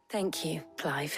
Thank you, Clive.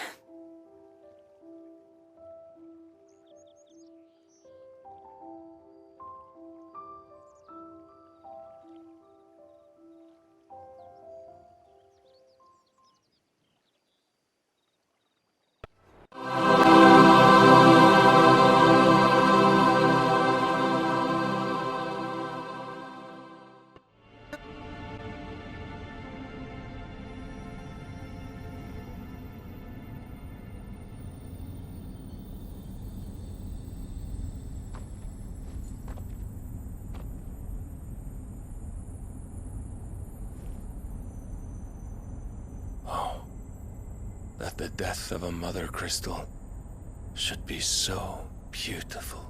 That the death of a mother crystal should be so beautiful.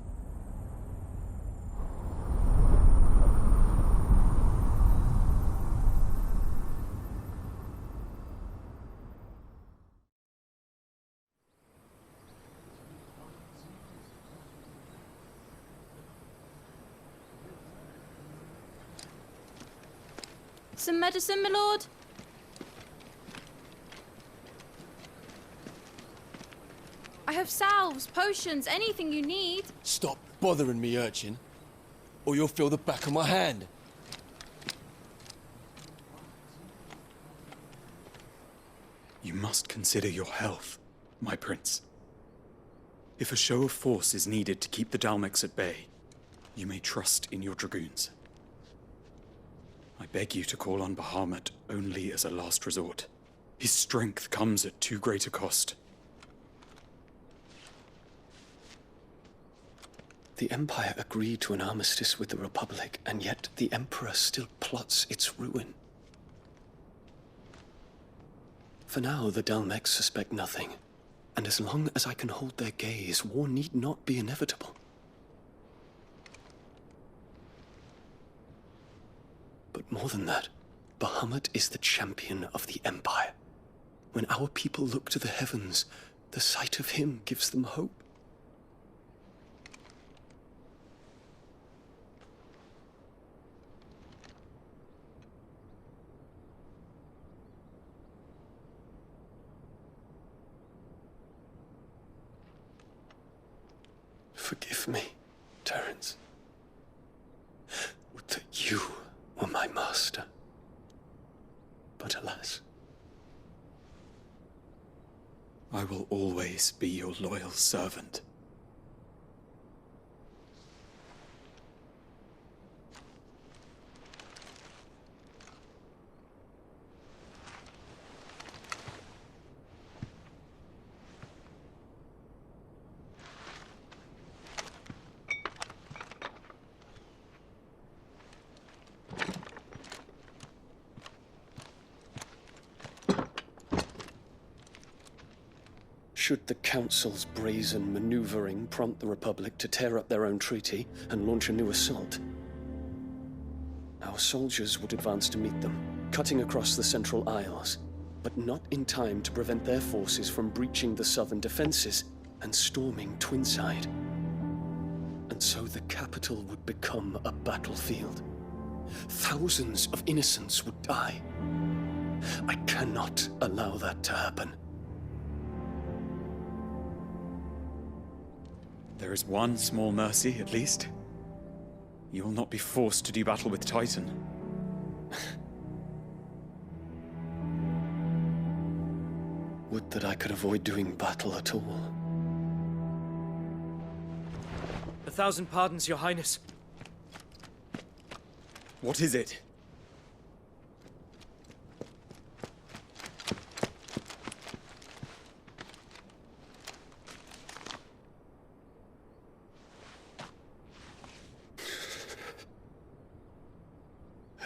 Some medicine, my lord? I have salves, potions, anything you need. Stop bothering me, urchin, or you'll feel the back of my hand. You must consider your health, my prince. If a show of force is needed to keep the Dalmex at bay, you may trust in your dragoons. I beg you to call on Bahamut only as a last resort. His strength comes at too great a cost. The Empire agreed to an armistice with the Republic, and yet the Emperor still plots its ruin. For now, the Dalmex suspect nothing, and as long as I can hold their gaze, war need not be inevitable. But more than that, Bahamut is the champion of the Empire. When our people look to the heavens, the sight of him gives them hope. Forgive me, Terence. Would that you were my master. But alas. I will always be your loyal servant. Should the Council's brazen maneuvering prompt the Republic to tear up their own treaty and launch a new assault, our soldiers would advance to meet them, cutting across the Central Isles, but not in time to prevent their forces from breaching the southern defenses and storming Twinside. And so the capital would become a battlefield. Thousands of innocents would die. I cannot allow that to happen. There is one small mercy, at least. You will not be forced to do battle with Titan. Would that I could avoid doing battle at all. 1,000 pardons, Your Highness. What is it?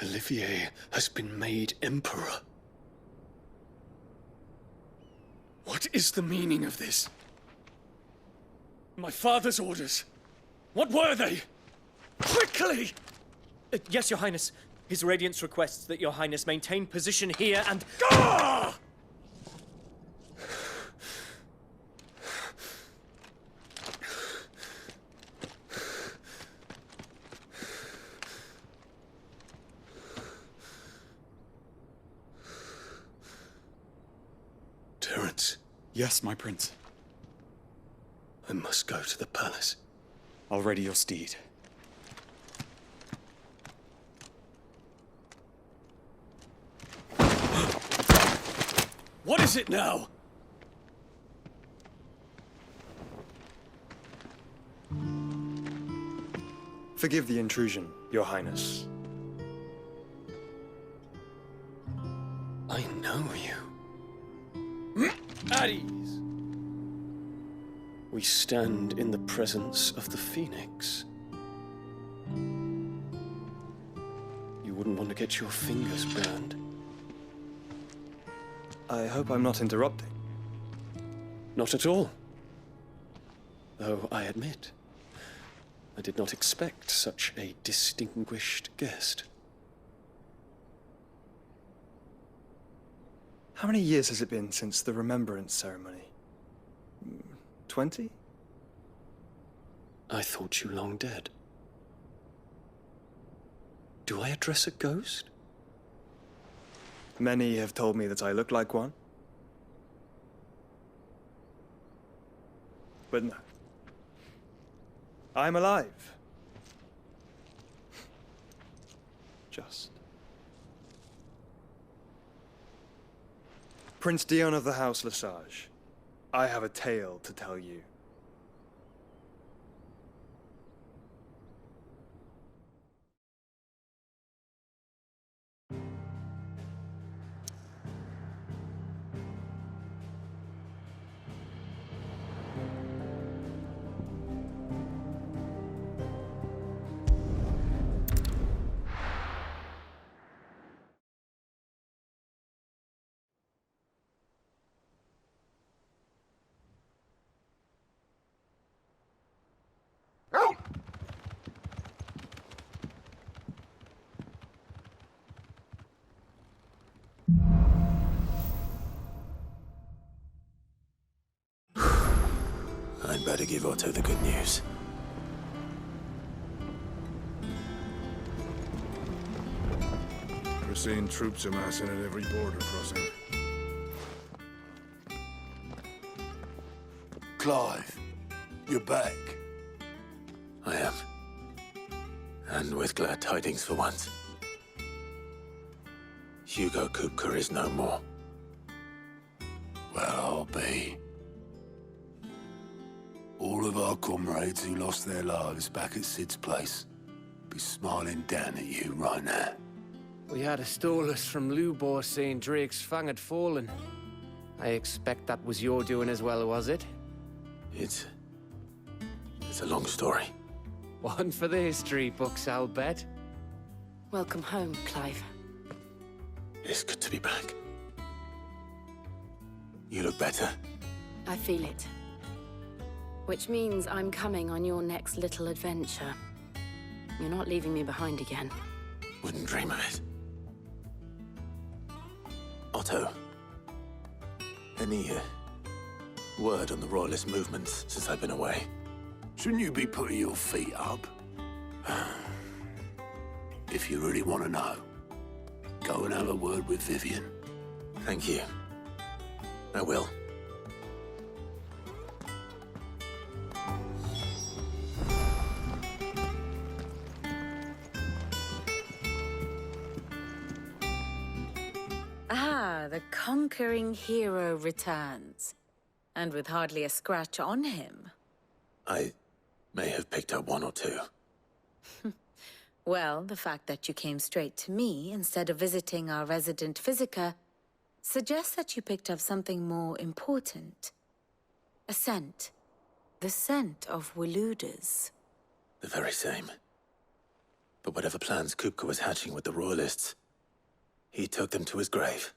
Olivier has been made Emperor. What is the meaning of this? My father's orders. What were they? Quickly! Yes, Your Highness. His Radiance requests that Your Highness maintain position here and... Ah! Rats. Yes, my prince. I must go to the palace. I'll ready your steed. What is it now? Forgive the intrusion, Your Highness. I know you. At ease. We stand in the presence of the Phoenix. You wouldn't want to get your fingers burned. I hope I'm not interrupting. Not at all. Though I admit, I did not expect such a distinguished guest. How many years has it been since the Remembrance ceremony? 20? I thought you long dead. Do I address a ghost? Many have told me that I look like one. But no. I'm alive. Just. Prince Dion of the House Lesage, I have a tale to tell you. I'd better give Otto the good news. We're seeing troops amassing at every border crossing. Clive, you're back. I am. And with glad tidings for once. Hugo Kupka is no more. Well, I'll be. All of our comrades who lost their lives back at Sid's place be smiling down at you right now. We had a stolus from Lubor saying Drake's fang had fallen. I expect that was your doing as well, was it? It's a long story. One for the history books, I'll bet. Welcome home, Clive. It's good to be back. You look better. I feel it. Which means I'm coming on your next little adventure. You're not leaving me behind again. Wouldn't dream of it. Otto, any word on the Royalist movements since I've been away? Shouldn't you be putting your feet up? If you really want to know, go and have a word with Vivian. Thank you. I will. Ah, the conquering hero returns. And with hardly a scratch on him. I may have picked up one or two. Well, the fact that you came straight to me instead of visiting our resident physiker suggests that you picked up something more important. A scent. The scent of Waludas. The very same. But whatever plans Kupka was hatching with the Royalists, he took them to his grave.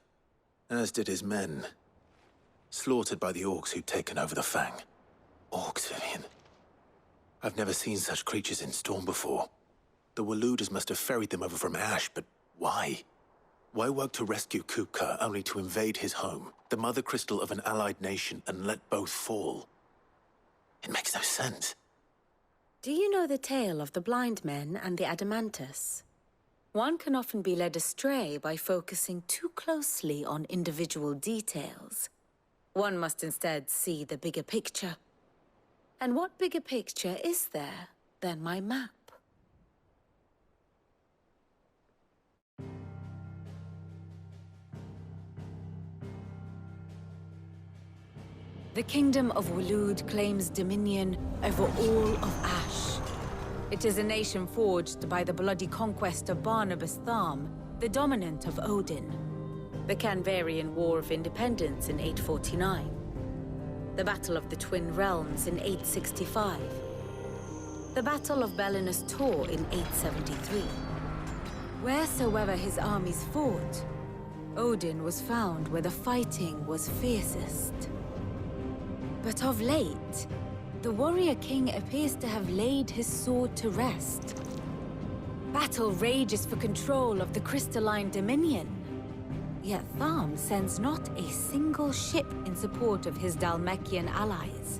As did his men. Slaughtered by the orcs who'd taken over the Fang. Orcs, Vivian. I've never seen such creatures in Storm before. The Waludas must have ferried them over from Ash, but why? Why work to rescue Kupka only to invade his home, the mother crystal of an allied nation, and let both fall? It makes no sense. Do you know the tale of the blind men and the Adamantus? One can often be led astray by focusing too closely on individual details. One must instead see the bigger picture. And what bigger picture is there than my map? The Kingdom of Waloed claims dominion over all of Ash. It is a nation forged by the bloody conquest of Barnabas Tharm, the dominant of Odin. The Canvarian War of Independence in 849. The Battle of the Twin Realms in 865. The Battle of Belinus Tor in 873. Wheresoever his armies fought, Odin was found where the fighting was fiercest. But of late, the warrior king appears to have laid his sword to rest. Battle rages for control of the crystalline dominion. Yet Tharm sends not a single ship in support of his Dhalmekian allies.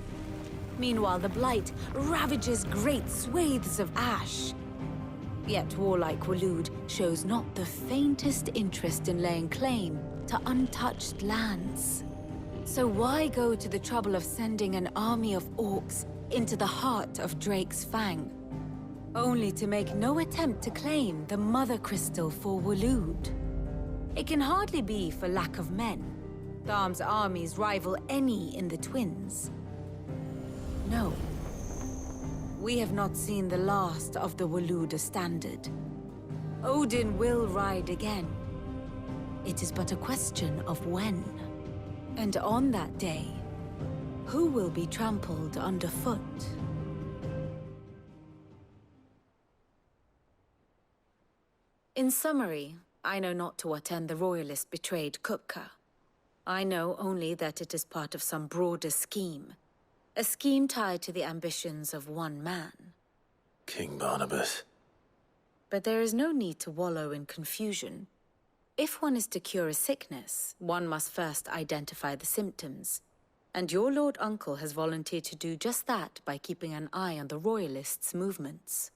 Meanwhile, the Blight ravages great swathes of Ash. Yet warlike Waloed shows not the faintest interest in laying claim to untouched lands. So why go to the trouble of sending an army of orcs into the heart of Drake's Fang, only to make no attempt to claim the Mother Crystal for Waloed? It can hardly be for lack of men. Tharm's armies rival any in the Twins. No. We have not seen the last of the Waloed standard. Odin will ride again. It is but a question of when. And on that day, who will be trampled underfoot? In summary, I know not to what end the Royalist betrayed Kupka. I know only that it is part of some broader scheme. A scheme tied to the ambitions of one man. King Barnabas. But there is no need to wallow in confusion. If one is to cure a sickness, one must first identify the symptoms. And your Lord Uncle has volunteered to do just that by keeping an eye on the Royalists' movements.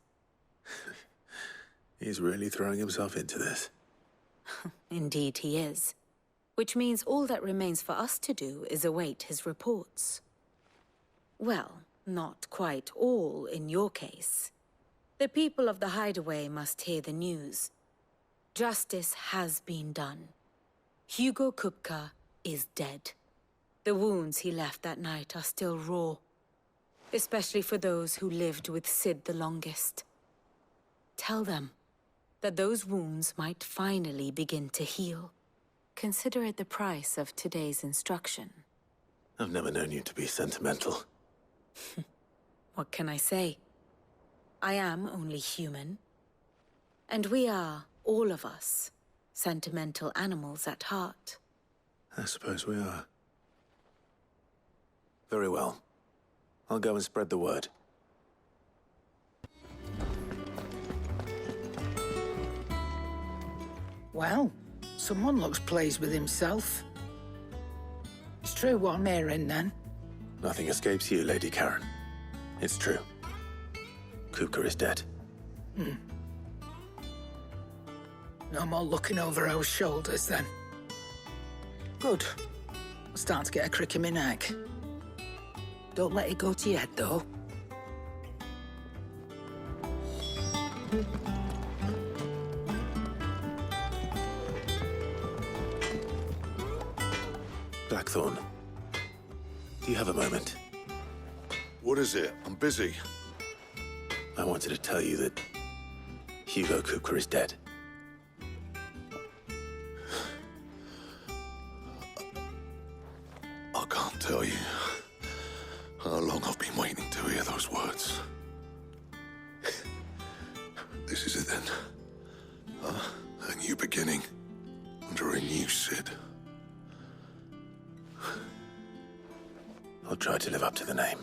He's really throwing himself into this. Indeed he is. Which means all that remains for us to do is await his reports. Well, not quite all in your case. The people of the Hideaway must hear the news. Justice has been done. Hugo Kupka is dead. The wounds he left that night are still raw, especially for those who lived with Sid the longest. Tell them that those wounds might finally begin to heal. Consider it the price of today's instruction. I've never known you to be sentimental. What can I say? I am only human. And we are, all of us, sentimental animals at heart. I suppose we are. Very well. I'll go and spread the word. Well, someone looks pleased with himself. It's true what I'm hearing, then. Nothing escapes you, Lady Karen. It's true. Kupka is dead. No more looking over our shoulders, then. Good. I'm starting to get a crick in my neck. Don't let it go to your head, though. Blackthorn, do you have a moment? What is it? I'm busy. I wanted to tell you that Hugo Kupka is dead. I can't tell you how long I've been waiting to hear those words. This is it then. A new beginning under a new Sid. I'll try to live up to the name.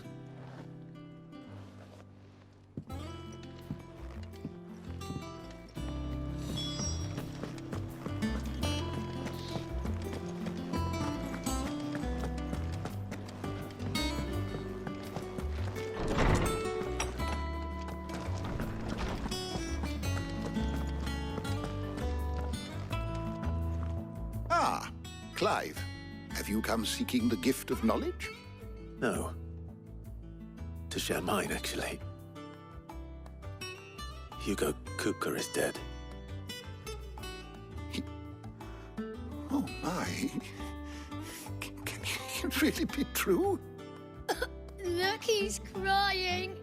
Ah, Clive. Have you come seeking the gift of knowledge? No. To share mine, actually. Hugo Kupka is dead. Oh my. Can it really be true? Look, he's crying.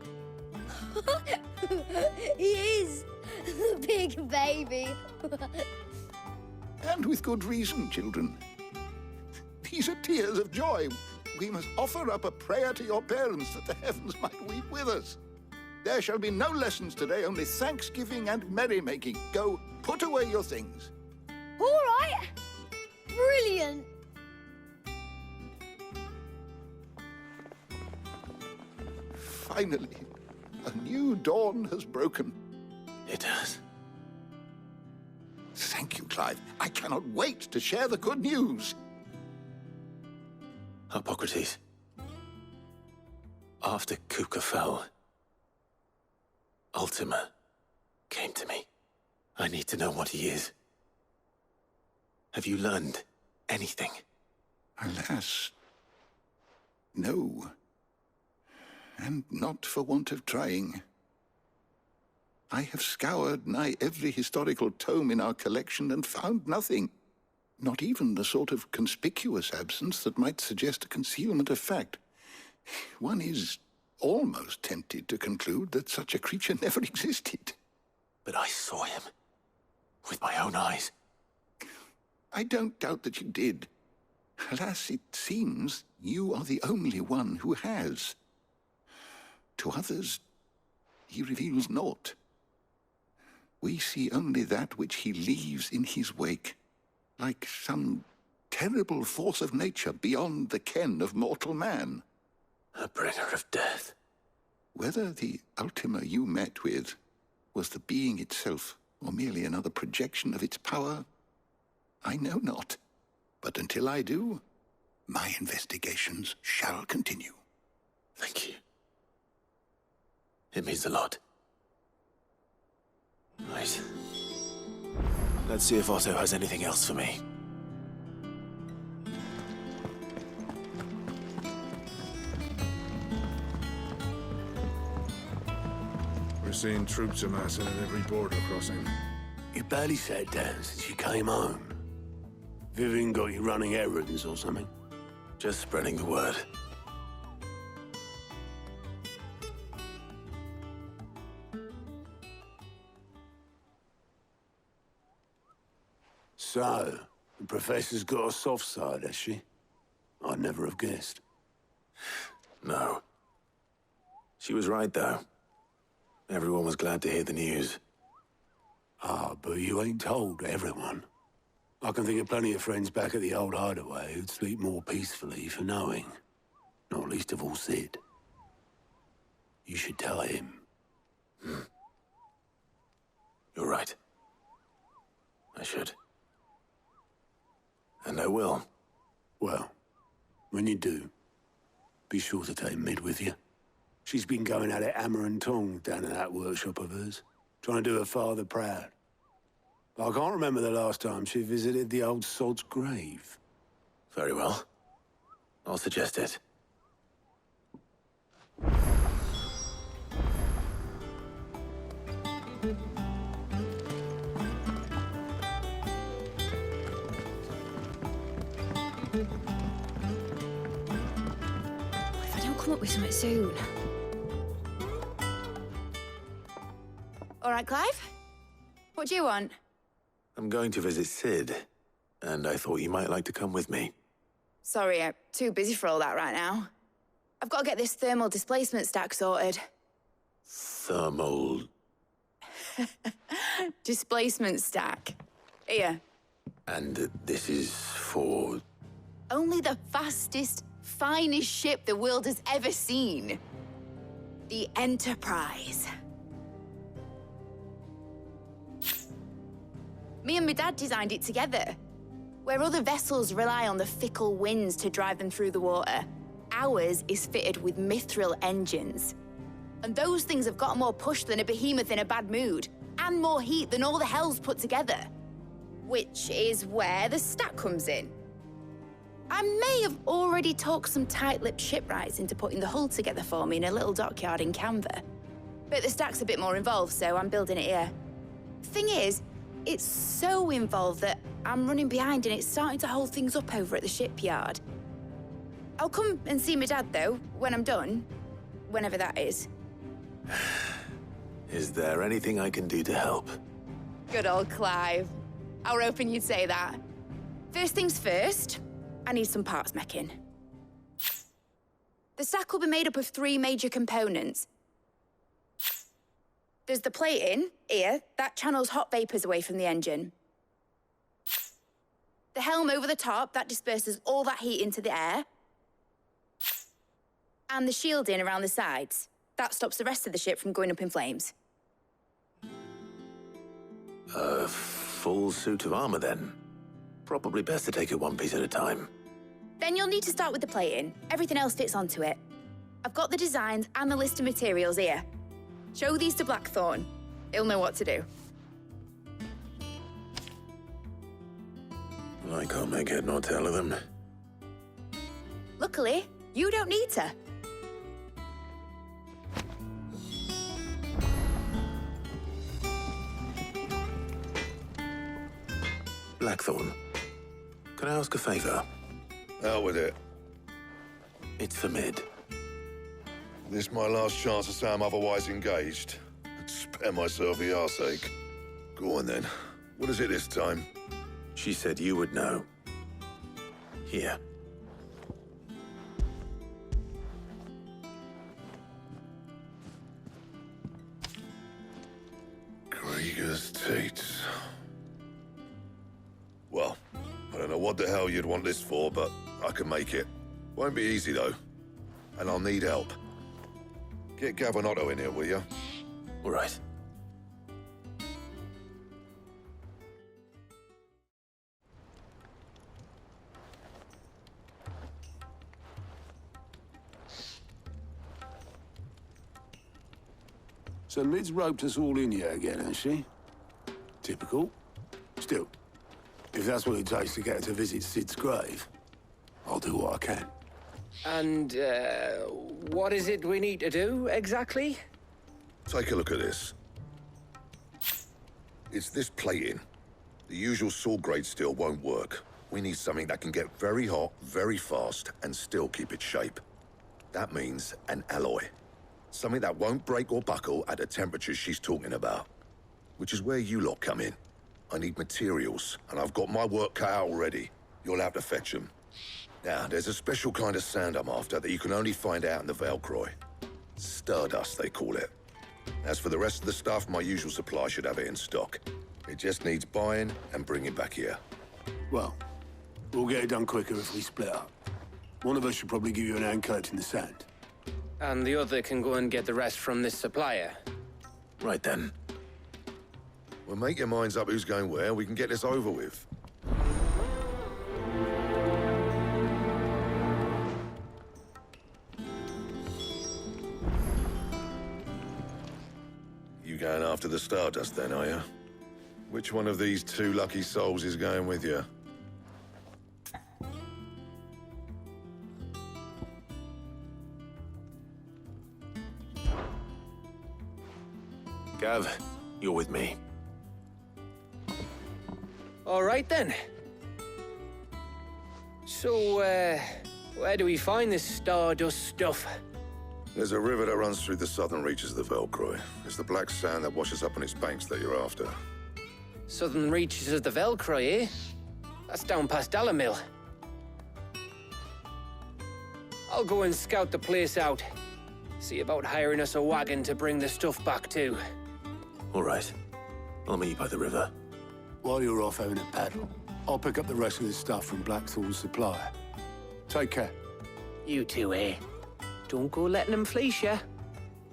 He is. The big baby. And with good reason, children. These are tears of joy. We must offer up a prayer to your parents that the heavens might weep with us. There shall be no lessons today, only thanksgiving and merrymaking. Go, put away your things. All right. Brilliant. Finally, a new dawn has broken. It has. Thank you, Clive. I cannot wait to share the good news. Hippocrates. After Kupka fell, Ultima came to me. I need to know what he is. Have you learned anything? Alas, no. And not for want of trying. I have scoured nigh every historical tome in our collection and found nothing. Not even the sort of conspicuous absence that might suggest a concealment of fact. One is almost tempted to conclude that such a creature never existed. But I saw him. With my own eyes. I don't doubt that you did. Alas, it seems you are the only one who has. To others, he reveals naught. We see only that which he leaves in his wake, like some terrible force of nature beyond the ken of mortal man. A bringer of death. Whether the Ultima you met with was the being itself, or merely another projection of its power, I know not. But until I do, my investigations shall continue. Thank you. It means a lot. Right. Let's see if Otto has anything else for me. We're seeing troops amassing at every border crossing. You barely sat down since you came home. Vivian got you running errands or something? Just spreading the word. So, the Professor's got a soft side, has she? I'd never have guessed. No. She was right, though. Everyone was glad to hear the news. Ah, but you ain't told everyone. I can think of plenty of friends back at the old hideaway who'd sleep more peacefully for knowing. Not least of all Sid. You should tell him. You're right. I should. And I will. Well, when you do, be sure to take Mid with you. She's been going at it hammer and tong down in that workshop of hers, trying to do her father proud. I can't remember the last time she visited the old sod's grave. Very well. I'll suggest it. If I don't come up with something soon. All right, Clive? What do you want? I'm going to visit Sid, and I thought you might like to come with me. Sorry, I'm too busy for all that right now. I've got to get this thermal displacement stack sorted. Thermal... Displacement stack. Here. And this is for... Only the fastest, finest ship the world has ever seen. The Enterprise. Me and my dad designed it together. Where other vessels rely on the fickle winds to drive them through the water, ours is fitted with mithril engines. And those things have got more push than a behemoth in a bad mood, and more heat than all the hells put together. Which is where the stack comes in. I may have already talked some tight-lipped shipwrights into putting the hull together for me in a little dockyard in Canva. But the stack's a bit more involved, so I'm building it here. Thing is, it's so involved that I'm running behind and it's starting to hold things up over at the shipyard. I'll come and see my dad, though, when I'm done. Whenever that is. Is there anything I can do to help? Good old Clive. I were hoping you'd say that. First things first, I need some parts meching. The stack will be made up of 3 major components. There's the plating, here, that channels hot vapors away from the engine. The helm over the top, that disperses all that heat into the air. And the shielding around the sides. That stops the rest of the ship from going up in flames. A full suit of armor, then. Probably best to take it one piece at a time. Then you'll need to start with the plating. Everything else fits onto it. I've got the designs and the list of materials here. Show these to Blackthorn. He'll know what to do. I can't make head nor tail of them. Luckily, you don't need to. Blackthorn, can I ask a favor? Out with it. It's for Mid. This my last chance to say I'm otherwise engaged. Spare myself the arseache. Go on then. What is it this time? She said you would know. Here. Krieger's Tates. Well, I don't know what the hell you'd want this for, but I can make it. Won't be easy, though. And I'll need help. Get Gavinotto in here, will you? All right. So Mid's roped us all in here again, has she? Typical. Still, if that's what it takes to get her to visit Sid's grave, I'll do what I can. And, what is it we need to do, exactly? Take a look at this. It's this plating. The usual sword grade steel won't work. We need something that can get very hot, very fast, and still keep its shape. That means an alloy. Something that won't break or buckle at the temperatures she's talking about. Which is where you lot come in. I need materials, and I've got my work cut out already. You'll have to fetch them. Now, there's a special kind of sand I'm after that you can only find out in the Velcroy. Stardust, they call it. As for the rest of the stuff, my usual supply should have it in stock. It just needs buying and bringing back here. Well, we'll get it done quicker if we split up. One of us should probably give you an hand collecting the sand. And the other can go and get the rest from this supplier. Right then. Well, make your minds up who's going where, we can get this over with. You going after the Stardust then, are you? Which one of these 2 lucky souls is going with you? Gav, you're with me. All right, then. So, where do we find this Stardust stuff? There's a river that runs through the southern reaches of the Velcroy. It's the black sand that washes up on its banks that you're after. Southern reaches of the Velcroy, eh? That's down past Alamil. I'll go and scout the place out. See about hiring us a wagon to bring the stuff back to. All right. I'll meet you by the river. While you're off having a paddle, I'll pick up the rest of the stuff from Blackthorn's supplier. Take care. You two, eh? Don't go letting them fleece ya.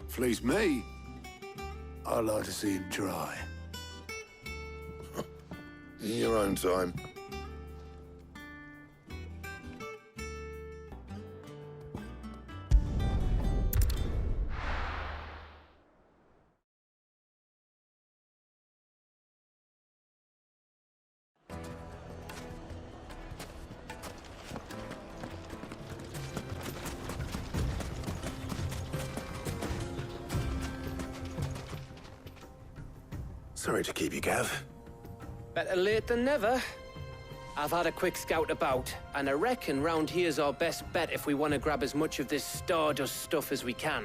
Fleece me? I'd like to see him try. In your own time. Sorry to keep you, Gav. Better late than never. I've had a quick scout about, and I reckon round here's our best bet if we want to grab as much of this Stardust stuff as we can.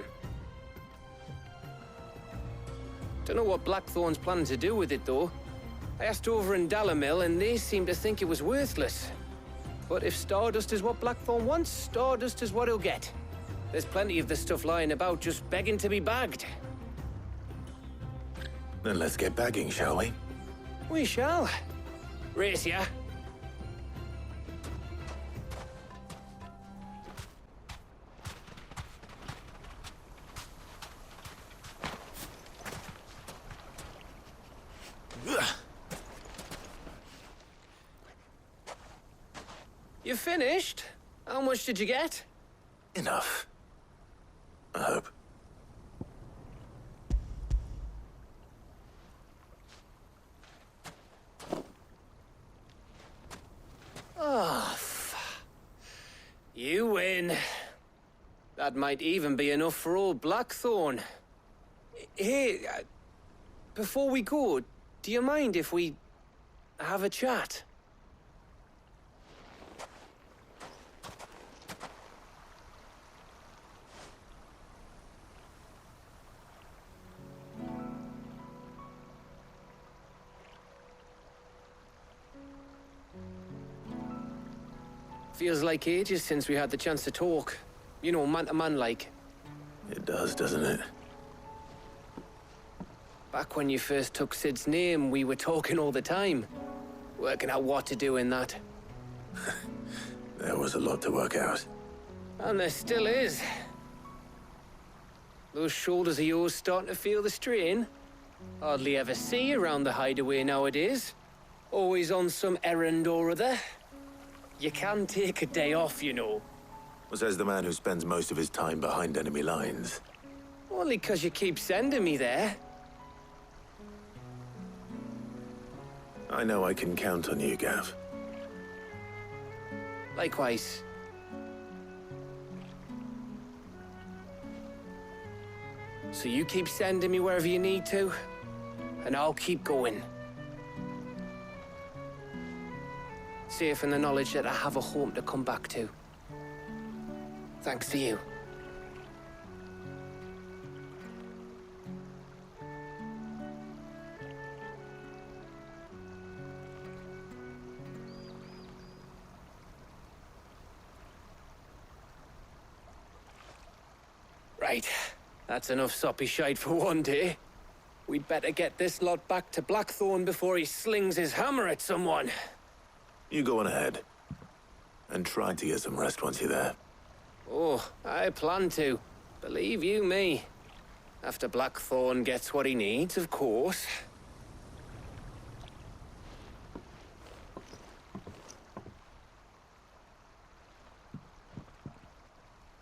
Don't know what Blackthorn's planning to do with it, though. I asked over in Dalamil, and they seem to think it was worthless. But if Stardust is what Blackthorn wants, Stardust is what he'll get. There's plenty of this stuff lying about, just begging to be bagged. Then let's get bagging, shall we? We shall. Race ya. You finished? How much did you get? Enough. I hope. Oh, you win. That might even be enough for old Blackthorn. Hey, before we go, do you mind if we have a chat? Feels like ages since we had the chance to talk. You know, man to man like. It does, doesn't it? Back when you first took Sid's name, we were talking all the time. Working out what to do in that. There was a lot to work out. And there still is. Those shoulders of yours starting to feel the strain. Hardly ever see you around the hideaway nowadays. Always on some errand or other. You can take a day off, you know. Says the man who spends most of his time behind enemy lines. Only 'cause you keep sending me there. I know I can count on you, Gav. Likewise. So you keep sending me wherever you need to, and I'll keep going. Safe in the knowledge that I have a home to come back to. Thanks to you. Right. That's enough soppy shite for one day. We'd better get this lot back to Blackthorn before he slings his hammer at someone. You go on ahead. And try to get some rest once you're there. Oh, I plan to. Believe you me. After Blackthorn gets what he needs, of course.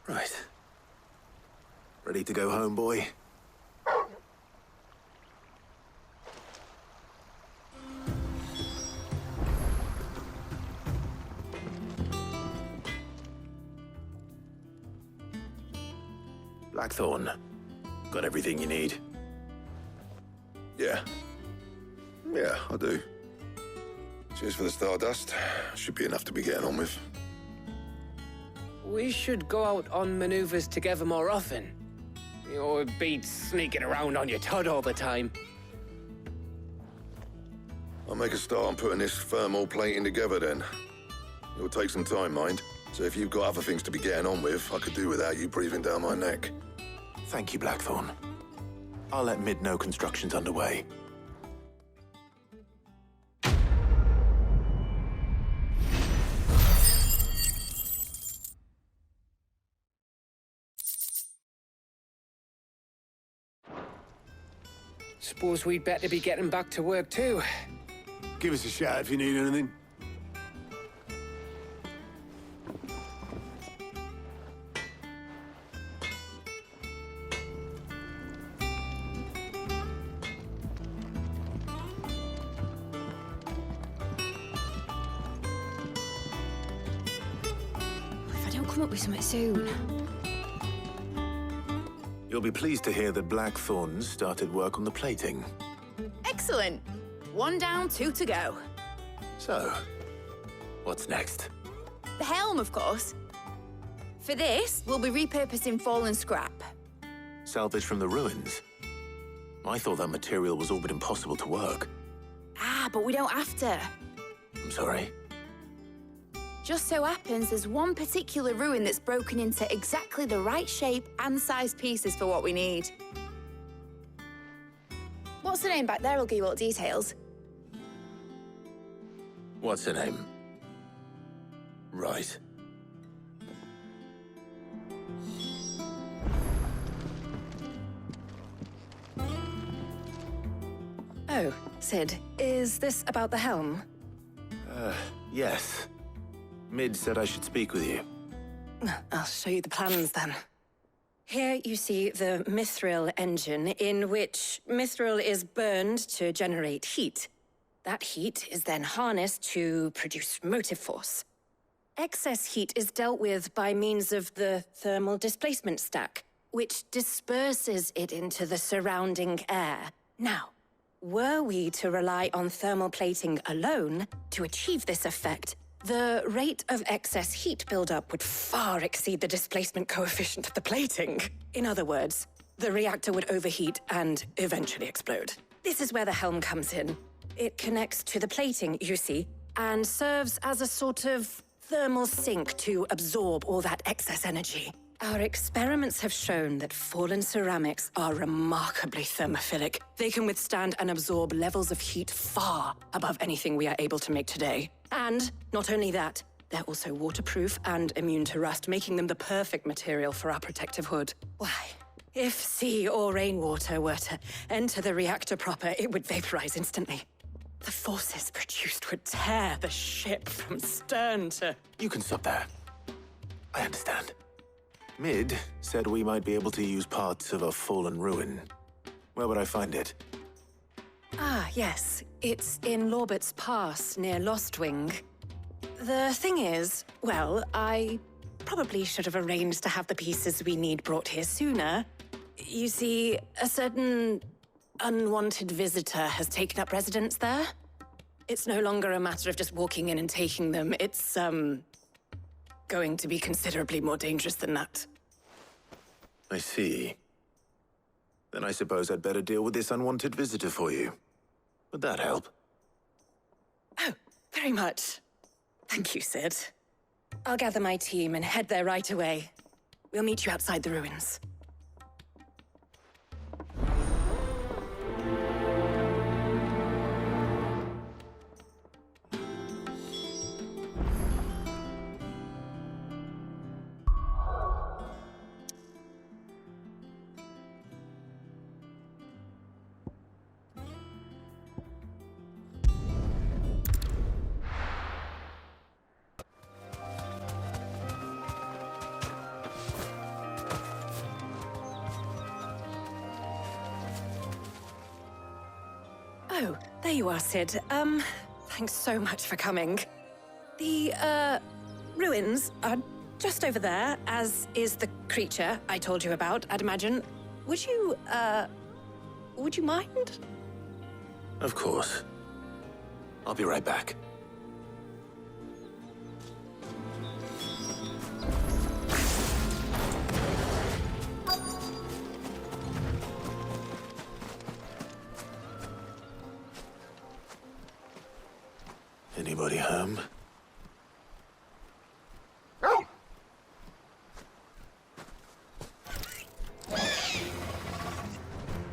Right. Ready to go home, boy? Blackthorn, got everything you need? Yeah. Yeah, I do. Cheers for the Stardust. Should be enough to be getting on with. We should go out on maneuvers together more often. You're beat sneaking around on your Todd all the time. I'll make a start on putting this thermal plating together then. It'll take some time, mind. So if you've got other things to be getting on with, I could do without you breathing down my neck. Thank you, Blackthorn. I'll let Mid know construction's underway. Suppose we'd better be getting back to work too. Give us a shout if you need anything. If I don't come up with something soon. You'll be pleased to hear that Blackthorn started work on the plating. Excellent. 1 down, 2 to go. So, what's next? The helm, of course. For this, we'll be repurposing fallen scrap. Salvage from the ruins? I thought that material was all but impossible to work. Ah, but we don't have to. I'm sorry. Just so happens there's one particular ruin that's broken into exactly the right shape and size pieces for what we need. What's the name back there? I'll give you all the details. What's her name? Right. Oh, Sid, is this about the helm? Yes. Mid said I should speak with you. I'll show you the plans then. Here you see the mithril engine, in which mithril is burned to generate heat. That heat is then harnessed to produce motive force. Excess heat is dealt with by means of the thermal displacement stack, which disperses it into the surrounding air. Now, were we to rely on thermal plating alone to achieve this effect, the rate of excess heat buildup would far exceed the displacement coefficient of the plating. In other words, the reactor would overheat and eventually explode. This is where the helm comes in. It connects to the plating, you see, and serves as a sort of thermal sink to absorb all that excess energy. Our experiments have shown that fallen ceramics are remarkably thermophilic. They can withstand and absorb levels of heat far above anything we are able to make today. And not only that, they're also waterproof and immune to rust, making them the perfect material for our protective hood. Why, if sea or rainwater were to enter the reactor proper, it would vaporize instantly. The forces produced would tear the ship from stern to... You can stop there. I understand. Mid said we might be able to use parts of a fallen ruin. Where would I find it? Ah, yes. It's in Lorbert's Pass, near Lostwing. The thing is, well, I probably should have arranged to have the pieces we need brought here sooner. You see, a certain unwanted visitor has taken up residence there. It's no longer a matter of just walking in and taking them. It's, going to be considerably more dangerous than that. I see. Then I suppose I'd better deal with this unwanted visitor for you. Would that help? Oh, very much. Thank you, Sid. I'll gather my team and head there right away. We'll meet you outside the ruins. Oh, there you are, Sid. Thanks so much for coming. The, ruins are just over there, as is the creature I told you about, I'd imagine. Would you mind? Of course. I'll be right back. Anybody home?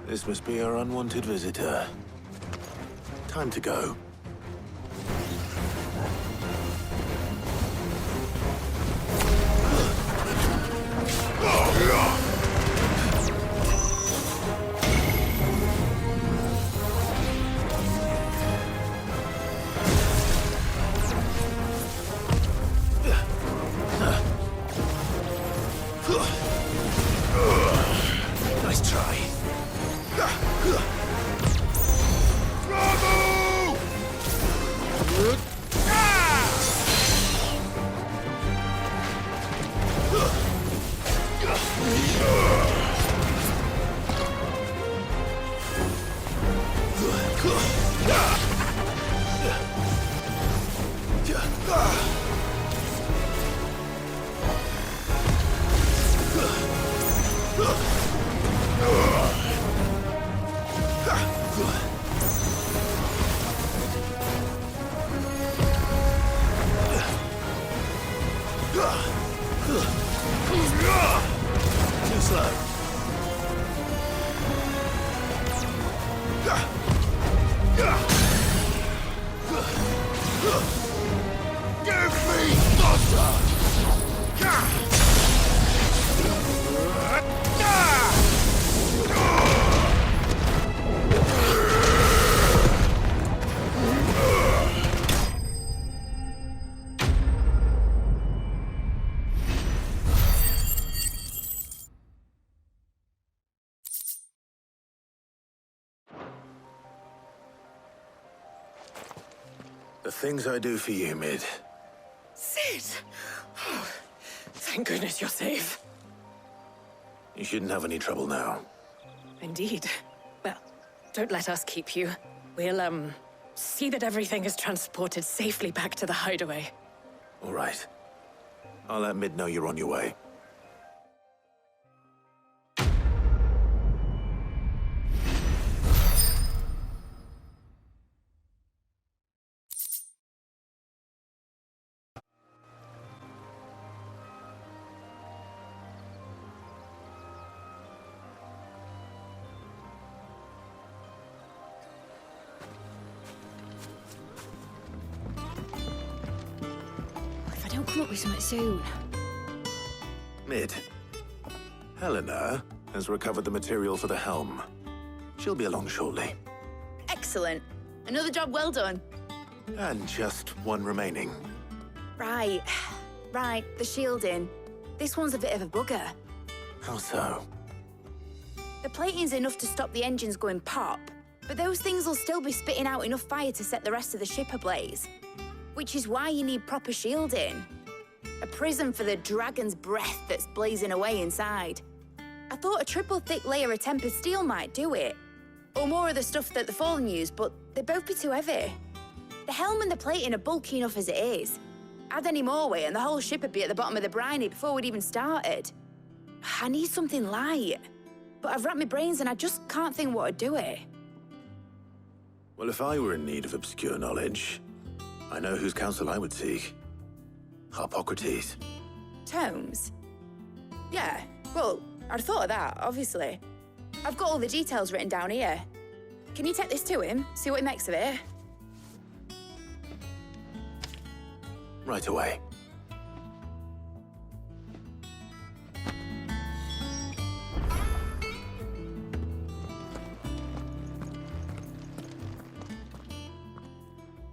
This must be our unwanted visitor. Time to go. Nice try. Bravo! Too slow. Give me thunder! The things I do for you, Mid. Sid! Oh, thank goodness you're safe. You shouldn't have any trouble now. Indeed. Well, don't let us keep you. We'll, see that everything is transported safely back to the hideaway. All right. I'll let Mid know you're on your way. If I don't come up with something soon. Mid. Helena has recovered the material for the helm. She'll be along shortly. Excellent. Another job well done. And just one remaining. Right. Right, the shielding. This one's a bit of a bugger. How so? The plating's enough to stop the engines going pop, but those things will still be spitting out enough fire to set the rest of the ship ablaze. Which is why you need proper shielding. A prison for the dragon's breath that's blazing away inside. I thought a triple thick layer of tempered steel might do it. Or more of the stuff that the Fallen use, but they'd both be too heavy. The helm and the plating are bulky enough as it is. Add any more weight and the whole ship would be at the bottom of the briny before we'd even started. I need something light. But I've racked my brains and I just can't think what would do it. Well, if I were in need of obscure knowledge, I know whose counsel I would seek. Harpocrates. Tomes? Yeah, well, I'd thought of that, obviously. I've got all the details written down here. Can you take this to him, see what he makes of it? Right away.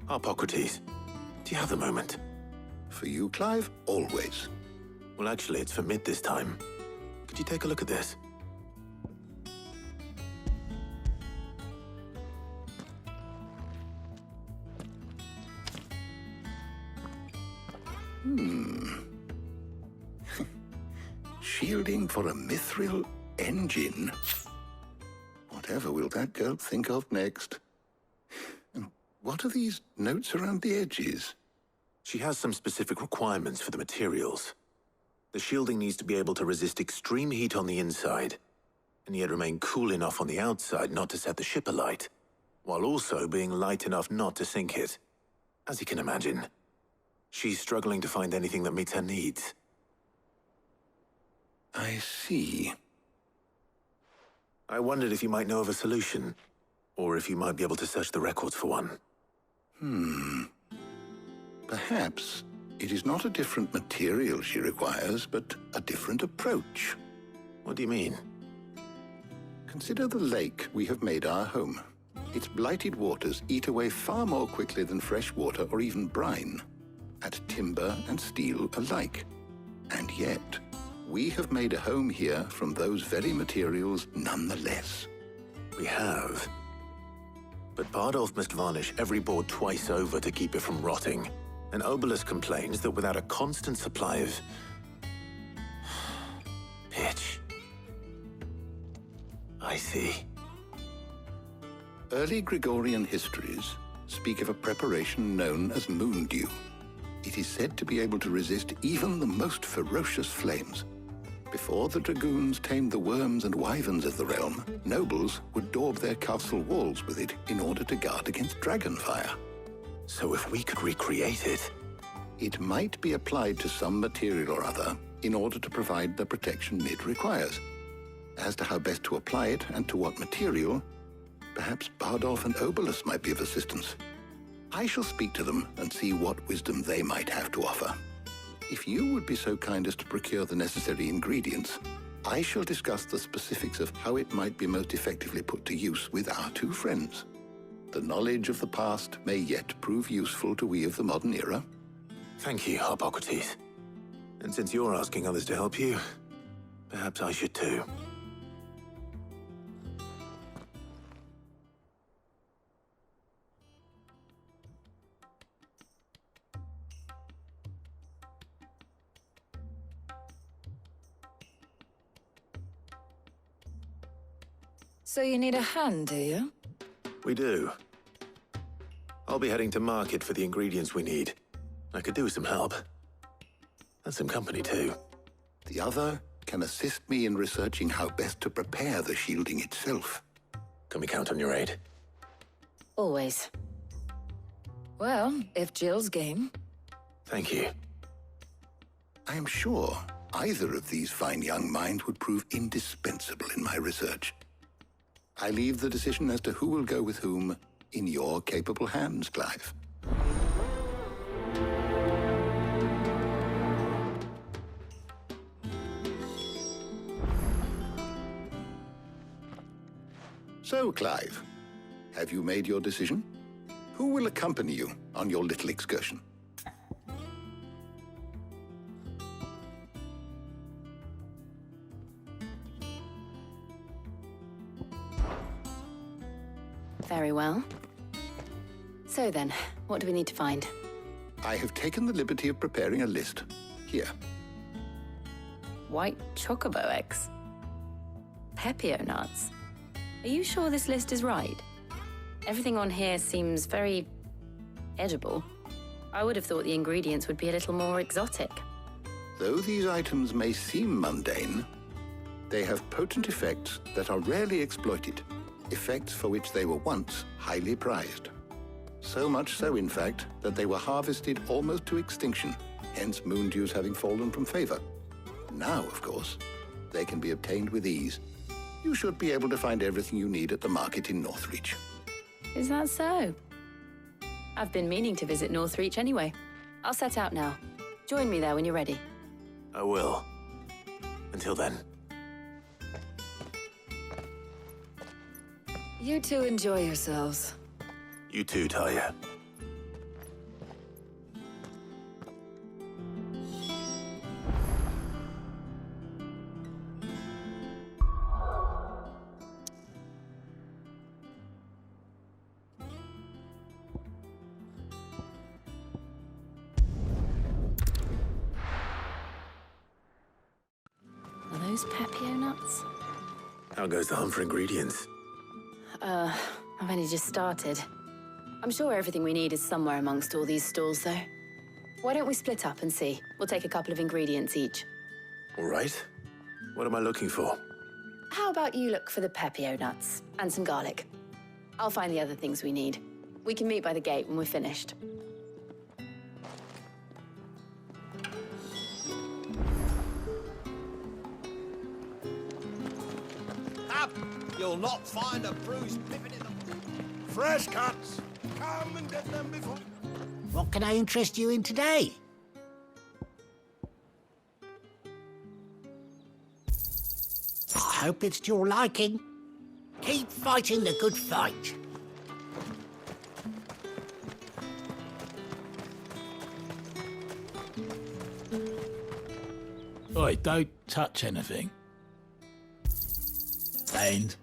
Harpocrates, do you have the moment? For you, Clive, always. Well, actually, it's for Mid this time. Could you take a look at this? Shielding for a mithril engine? Whatever will that girl think of next? And what are these notes around the edges? She has some specific requirements for the materials. The shielding needs to be able to resist extreme heat on the inside, and yet remain cool enough on the outside not to set the ship alight, while also being light enough not to sink it. As you can imagine, she's struggling to find anything that meets her needs. I see. I wondered if you might know of a solution, or if you might be able to search the records for one. Perhaps it is not a different material she requires, but a different approach. What do you mean? Consider the lake we have made our home. Its blighted waters eat away far more quickly than fresh water or even brine, at timber and steel alike. And yet, we have made a home here from those very materials nonetheless. We have. But Bardolph must varnish every board twice over to keep it from rotting. And Obelus complains that without a constant supply of pitch. I see. Early Gregorian histories speak of a preparation known as moon dew. It is said to be able to resist even the most ferocious flames. Before the dragoons tamed the worms and wyverns of the realm, nobles would daub their castle walls with it in order to guard against dragon fire. So if we could recreate it... It might be applied to some material or other in order to provide the protection Mid requires. As to how best to apply it and to what material, perhaps Bardolph and Obolus might be of assistance. I shall speak to them and see what wisdom they might have to offer. If you would be so kind as to procure the necessary ingredients, I shall discuss the specifics of how it might be most effectively put to use with our two friends. The knowledge of the past may yet prove useful to we of the modern era. Thank you, Hippocrates. And since you're asking others to help you, perhaps I should too. So you need a hand, do you? We do. I'll be heading to market for the ingredients we need. I could do with some help. And some company, too. The other can assist me in researching how best to prepare the shielding itself. Can we count on your aid? Always. Well, if Jill's game. Thank you. I am sure either of these fine young minds would prove indispensable in my research. I leave the decision as to who will go with whom in your capable hands, Clive. So, Clive, have you made your decision? Who will accompany you on your little excursion? Very well. So then, what do we need to find? I have taken the liberty of preparing a list. Here. White chocobo eggs. Pepio nuts. Are you sure this list is right? Everything on here seems very edible. I would have thought the ingredients would be a little more exotic. Though these items may seem mundane, they have potent effects that are rarely exploited. Effects for which they were once highly prized. So much so, in fact, that they were harvested almost to extinction, hence moon dews having fallen from favor. Now, of course, they can be obtained with ease. You should be able to find everything you need at the market in Northreach. Is that so? I've been meaning to visit Northreach anyway. I'll set out now. Join me there when you're ready. I will. Until then. You two enjoy yourselves. You too, Talia. Are those Pepio nuts? How goes the hunt for ingredients? I've only just started. I'm sure everything we need is somewhere amongst all these stalls, though. Why don't we split up and see? We'll take a couple of ingredients each. All right. What am I looking for? How about you look for the Pepio nuts and some garlic? I'll find the other things we need. We can meet by the gate when we're finished. Up! You'll not find a bruised pippin in the... Fresh cuts! Come and get them before... What can I interest you in today? I hope it's to your liking. Keep fighting the good fight. Oi, don't touch anything. And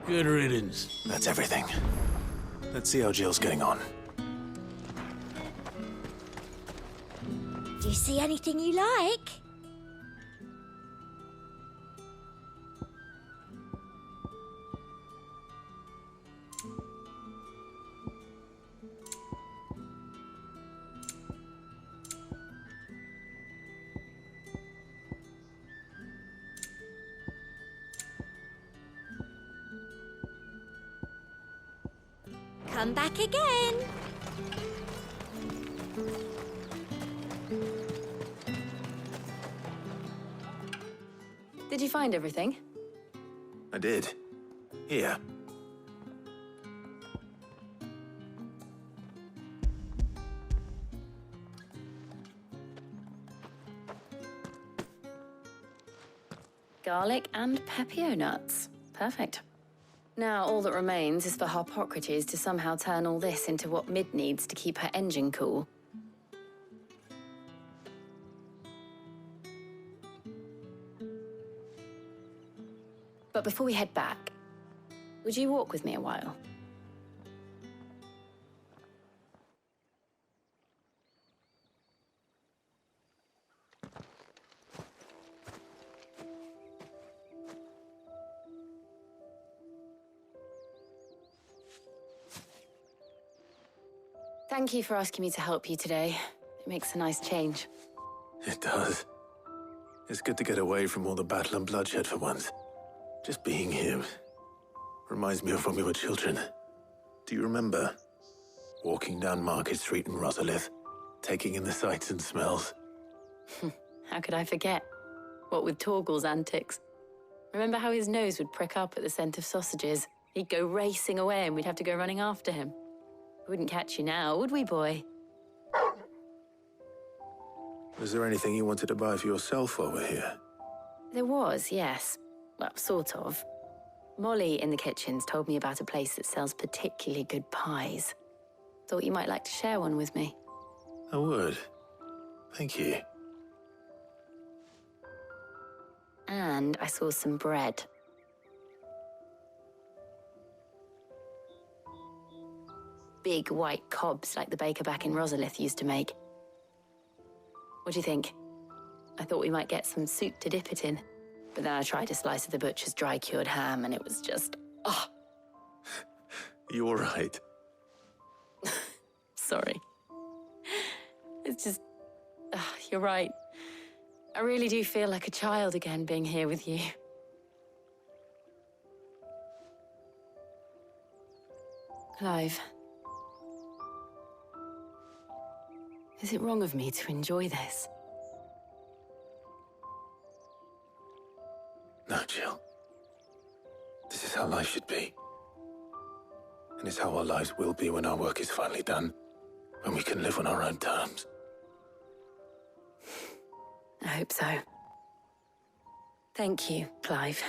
good riddance. That's everything. Let's see how Jill's getting on. Do you see anything you like? Come back again. Did you find everything? I did. Here. Garlic and pepio nuts. Perfect. Now all that remains is for Harpocrates to somehow turn all this into what Mid needs to keep her engine cool. But before we head back, would you walk with me a while? Thank you for asking me to help you today. It makes a nice change. It does. It's good to get away from all the battle and bloodshed for once. Just being here reminds me of when we were children. Do you remember? Walking down Market Street in Rosalith, taking in the sights and smells. How could I forget? What with Torgal's antics. Remember how his nose would prick up at the scent of sausages? He'd go racing away and we'd have to go running after him. We wouldn't catch you now, would we, boy? Was there anything you wanted to buy for yourself while we're here? There was, yes. Well, sort of. Molly in the kitchens told me about a place that sells particularly good pies. Thought you might like to share one with me. I would. Thank you. And I saw some bread. Big white cobs like the baker back in Rosalith used to make. What do you think? I thought we might get some soup to dip it in. But then I tried a slice of the butcher's dry-cured ham and it was just... oh. You all right? Sorry. It's just... you're right. I really do feel like a child again being here with you. Clive. Is it wrong of me to enjoy this? No, Jill. This is how life should be. And it's how our lives will be when our work is finally done. When we can live on our own terms. I hope so. Thank you, Clive.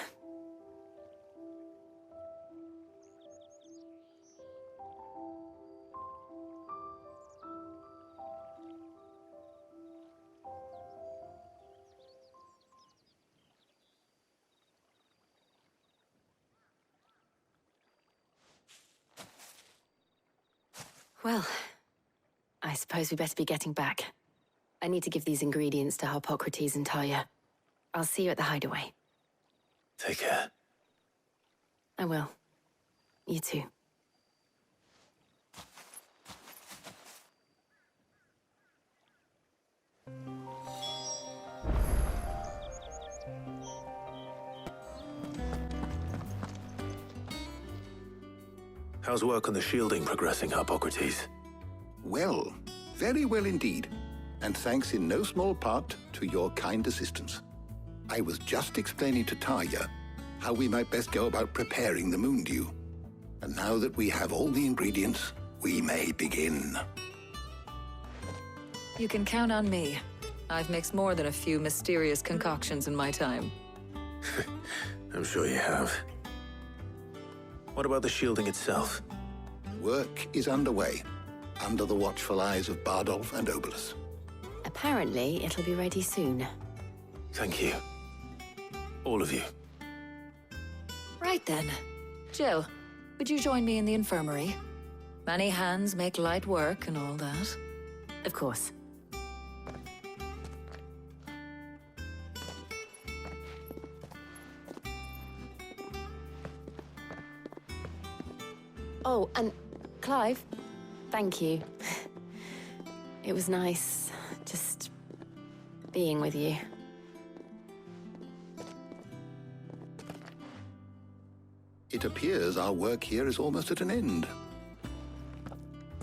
Well, I suppose we better be getting back. I need to give these ingredients to Harpocrates and Talia. I'll see you at the hideaway. Take care. I will. You too. How's work on the shielding progressing, Harpocrates? Well, very well indeed. And thanks in no small part to your kind assistance. I was just explaining to Talia how we might best go about preparing the Moondew. And now that we have all the ingredients, we may begin. You can count on me. I've mixed more than a few mysterious concoctions in my time. I'm sure you have. What about the shielding itself? Work is underway, under the watchful eyes of Bardolph and Obolus. Apparently, it'll be ready soon. Thank you. All of you. Right then. Jill, would you join me in the infirmary? Many hands make light work and all that. Of course. Oh, and Clive, thank you. It was nice, just being with you. It appears our work here is almost at an end.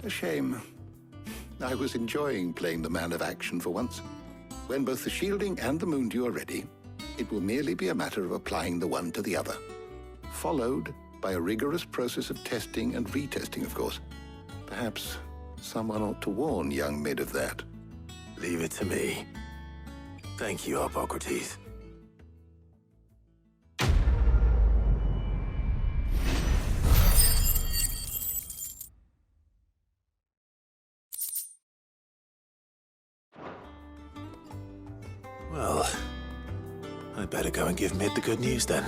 A shame. I was enjoying playing the man of action for once. When both the shielding and the Moondew are ready, It will merely be a matter of applying the one to the other, followed by a rigorous process of testing and retesting, of course. Perhaps someone ought to warn young Mid of that. Leave it to me. Thank you, Hippocrates. Well, I'd better go and give Mid the good news then.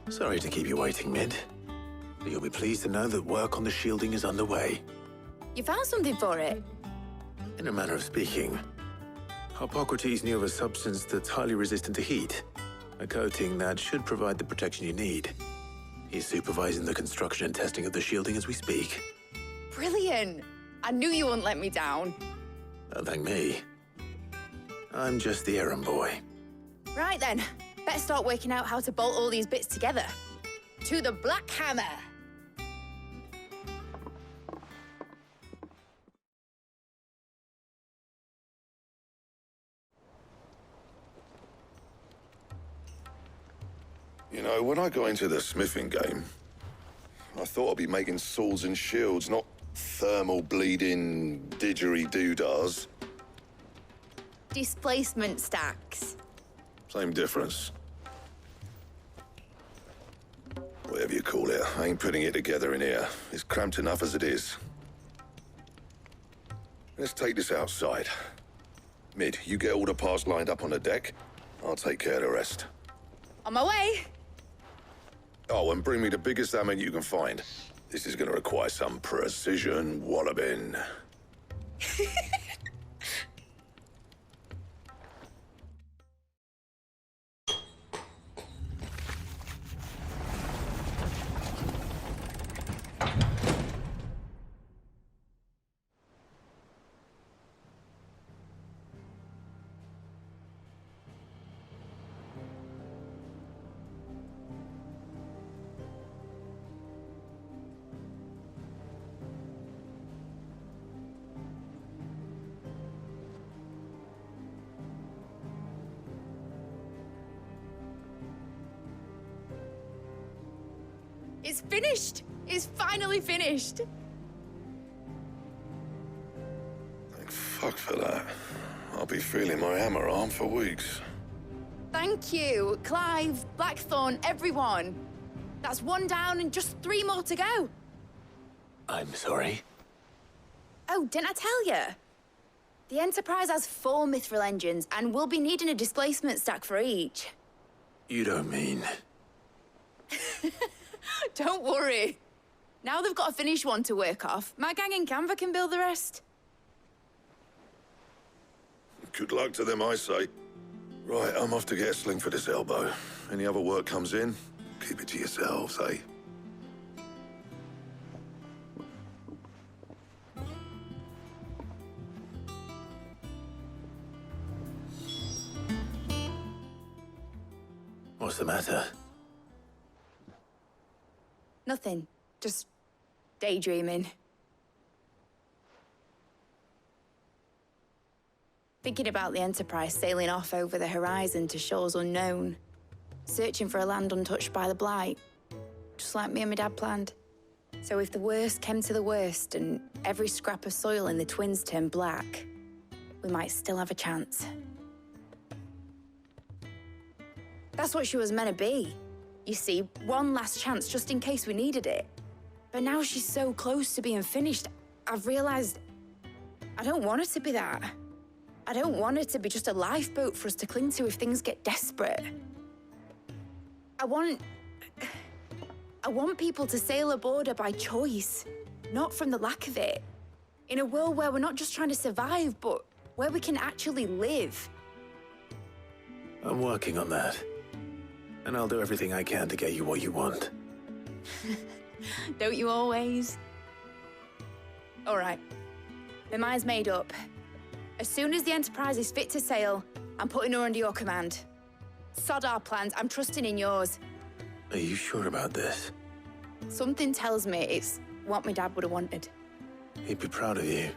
Sorry to keep you waiting, Mid. But you'll be pleased to know that work on the shielding is underway. You found something for it? In a manner of speaking, Hippocrates knew of a substance that's highly resistant to heat. A coating that should provide the protection you need. He's supervising the construction and testing of the shielding as we speak. Brilliant! I knew you wouldn't let me down. Don't thank me. I'm just the errand boy. Right then, better start working out how to bolt all these bits together. To the Black Hammer! You know, when I got into the smithing game, I thought I'd be making swords and shields, not thermal bleeding didgeridoo-dahs. Displacement stacks. Same difference. Whatever you call it, I ain't putting it together in here. It's cramped enough as it is. Let's take this outside. Mid, you get all the parts lined up on the deck. I'll take care of the rest. On my way! Oh, and bring me the biggest hammer you can find. This is gonna require some precision walloping. It's finished! It's finally finished! Thank fuck for that. I'll be feeling my hammer arm for weeks. Thank you, Clive, Blackthorn, everyone. That's one down and just 3 more to go. I'm sorry. Oh, didn't I tell you? The Enterprise has 4 mithril engines and we'll be needing a displacement stack for each. You don't mean... Don't worry. Now they've got a finished one to work off. My gang in Canva can build the rest. Good luck to them, I say. Right, I'm off to get a sling for this elbow. Any other work comes in, keep it to yourselves, eh? What's the matter? Nothing. Just daydreaming. Thinking about the Enterprise sailing off over the horizon to shores unknown. Searching for a land untouched by the Blight. Just like me and my dad planned. So if the worst came to the worst and every scrap of soil in the Twins turned black, we might still have a chance. That's what she was meant to be. You see, one last chance just in case we needed it. But now she's so close to being finished, I've realized I don't want it to be that. I don't want it to be just a lifeboat for us to cling to if things get desperate. I want people to sail aboard her by choice, not from the lack of it. In a world where we're not just trying to survive, but where we can actually live. I'm working on that. And I'll do everything I can to get you what you want. Don't you always? All right. My mind's made up. As soon as the Enterprise is fit to sail, I'm putting her under your command. Sod our plans, I'm trusting in yours. Are you sure about this? Something tells me it's what my dad would have wanted. He'd be proud of you.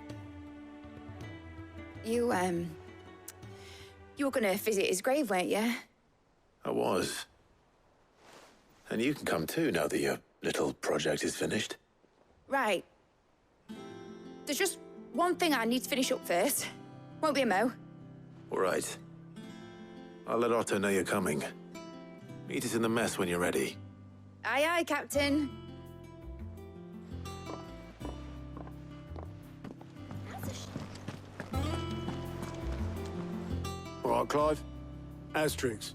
You were gonna visit his grave, weren't you? I was. And you can come too, now that your little project is finished. Right. There's just one thing I need to finish up first. Won't be a mo. All right. I'll let Otto know you're coming. Meet us in the mess when you're ready. Aye, aye, Captain. All right, Clive. Asterix.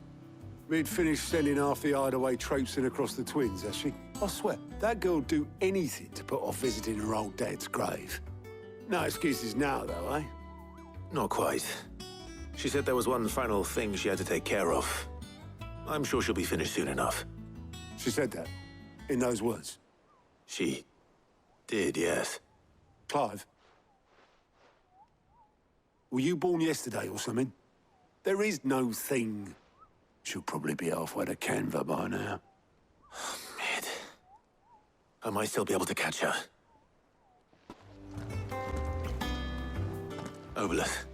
Mid finished sending half the hideaway traipsing across the twins, has she? I swear, that girl'd do anything to put off visiting her old dad's grave. No excuses now, though, eh? Not quite. She said there was one final thing she had to take care of. I'm sure she'll be finished soon enough. She said that? In those words? She did, yes. Clive? Were you born yesterday or something? There is no thing. She'll probably be halfway to Canva by now. Mid. I might still be able to catch her. Obolus,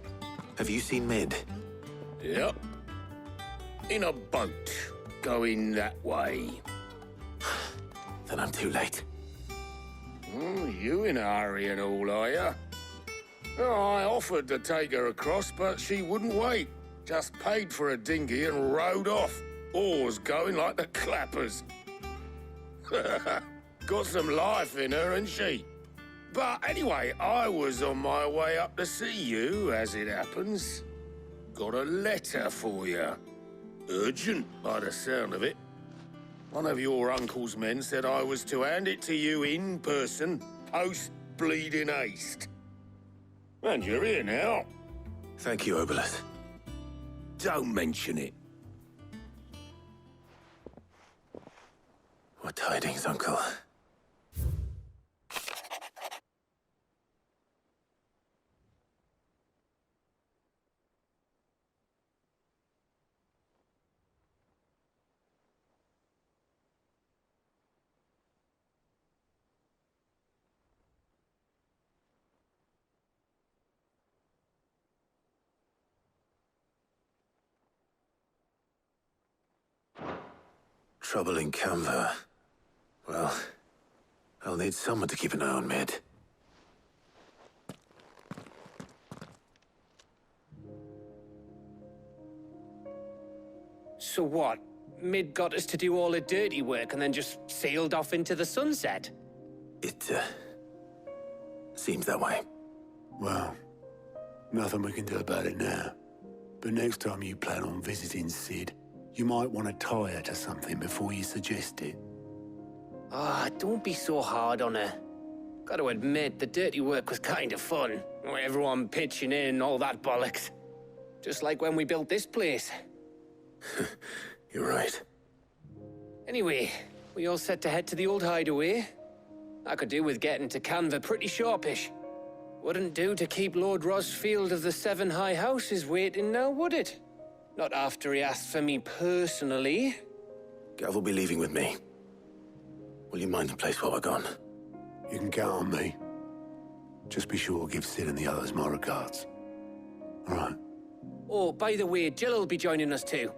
have you seen Mid? Yep. In a boat, going that way. Then I'm too late. Oh, you in a hurry and all, are you? Oh, I offered to take her across, but she wouldn't wait. Just paid for a dinghy and rowed off. Oars going like the clappers. Got some life in her, ain't she? But anyway, I was on my way up to see you, as it happens. Got a letter for you. Urgent, by the sound of it. One of your uncle's men said I was to hand it to you in person, post-bleeding haste. And you're here now. Thank you, Obolus. Don't mention it. What tidings, Uncle? Trouble in Canva. Well, I'll need someone to keep an eye on Mid. So what? Mid got us to do all the dirty work and then just sailed off into the sunset? It, seems that way. Well, nothing we can do about it now. But next time you plan on visiting Sid, you might want to tie her to something before you suggest it. Ah, don't be so hard on her. Got to admit, the dirty work was kind of fun. Everyone pitching in, all that bollocks. Just like when we built this place. You're right. Anyway, we all set to head to the old hideaway. I could do with getting to Canva pretty sharpish. Wouldn't do to keep Lord Rosfield of the Seven High Houses waiting now, would it? Not after he asked for me personally. Gav will be leaving with me. Will you mind the place while we're gone? You can count on me. Just be sure to give Sid and the others my regards. All right. Oh, by the way, Jill will be joining us too.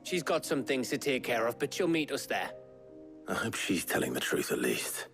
She's got some things to take care of, but she'll meet us there. I hope she's telling the truth at least.